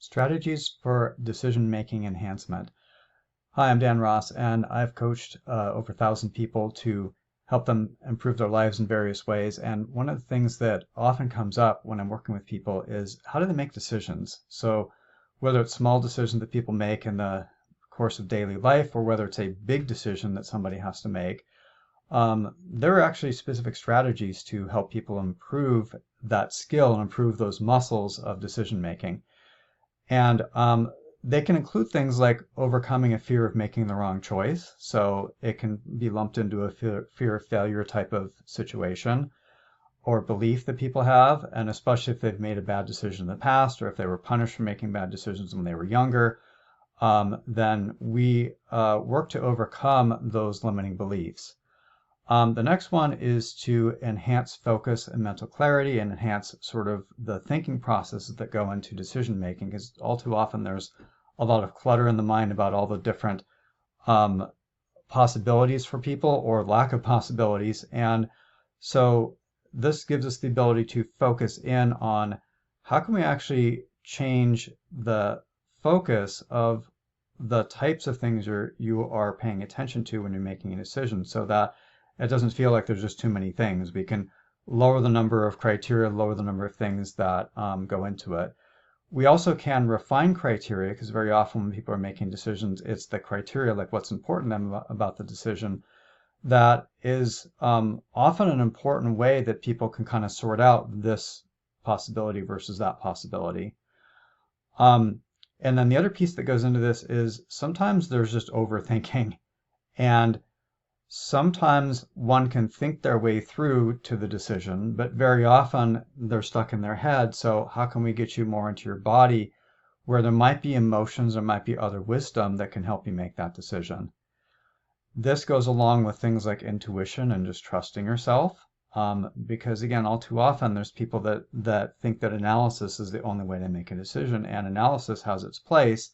Strategies for Decision-Making Enhancement. Hi, I'm Dan Ross, and I've coached over 1,000 people to help them improve their lives in various ways. And one of the things that often comes up when I'm working with people is how do they make decisions? So whether it's small decisions that people make in the course of daily life, or whether it's a big decision that somebody has to make, there are actually specific strategies to help people improve that skill and improve those muscles of decision making. And they can include things like overcoming a fear of making the wrong choice. So it can be lumped into a fear of failure type of situation or belief that people have, and especially if they've made a bad decision in the past or if they were punished for making bad decisions when they were younger, then we work to overcome those limiting beliefs. The next one is to enhance focus and mental clarity and enhance sort of the thinking processes that go into decision making, because all too often there's a lot of clutter in the mind about all the different possibilities for people or lack of possibilities. And so this gives us the ability to focus in on how can we actually change the focus of the types of things you are paying attention to when you're making a decision, so that it doesn't feel like there's just too many things. We can lower the number of criteria, lower the number of things that go into it. We also can refine criteria, because very often when people are making decisions, it's the criteria, like what's important to them about the decision, that is often an important way that people can kind of sort out this possibility versus that possibility. And then the other piece that goes into this is sometimes there's just overthinking. And sometimes one can think their way through to the decision, but very often they're stuck in their head. So how can we get you more into your body where there might be emotions, there might be other wisdom that can help you make that decision? This goes along with things like intuition and just trusting yourself. Because again, all too often there's people that think that analysis is the only way to make a decision, and analysis has its place,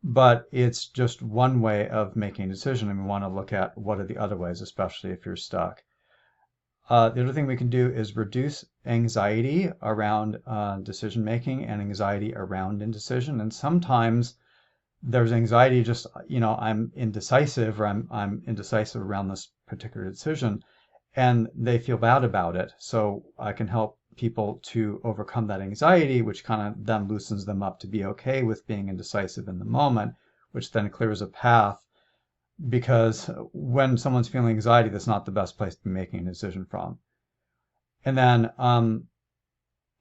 but it's just one way of making a decision, and we want to look at what are the other ways, especially if you're stuck. The other thing we can do is reduce anxiety around decision making and anxiety around indecision. And sometimes there's anxiety just, I'm indecisive, or I'm indecisive around this particular decision, and they feel bad about it. So I can help people to overcome that anxiety, which kind of then loosens them up to be okay with being indecisive in the moment, which then clears a path, because when someone's feeling anxiety, that's not the best place to be making a decision from. And then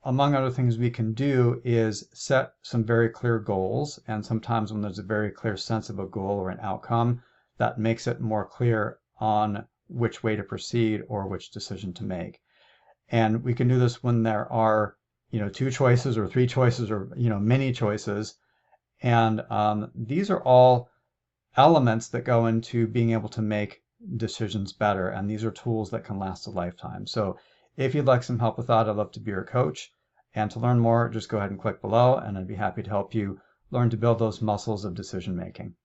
among other things we can do is set some very clear goals. And sometimes when there's a very clear sense of a goal or an outcome, that makes it more clear on which way to proceed or which decision to make. And we can do this when there are, two choices or three choices or, many choices. And these are all elements that go into being able to make decisions better. And these are tools that can last a lifetime. So if you'd like some help with that, I'd love to be your coach. And to learn more, just go ahead and click below, and I'd be happy to help you learn to build those muscles of decision making.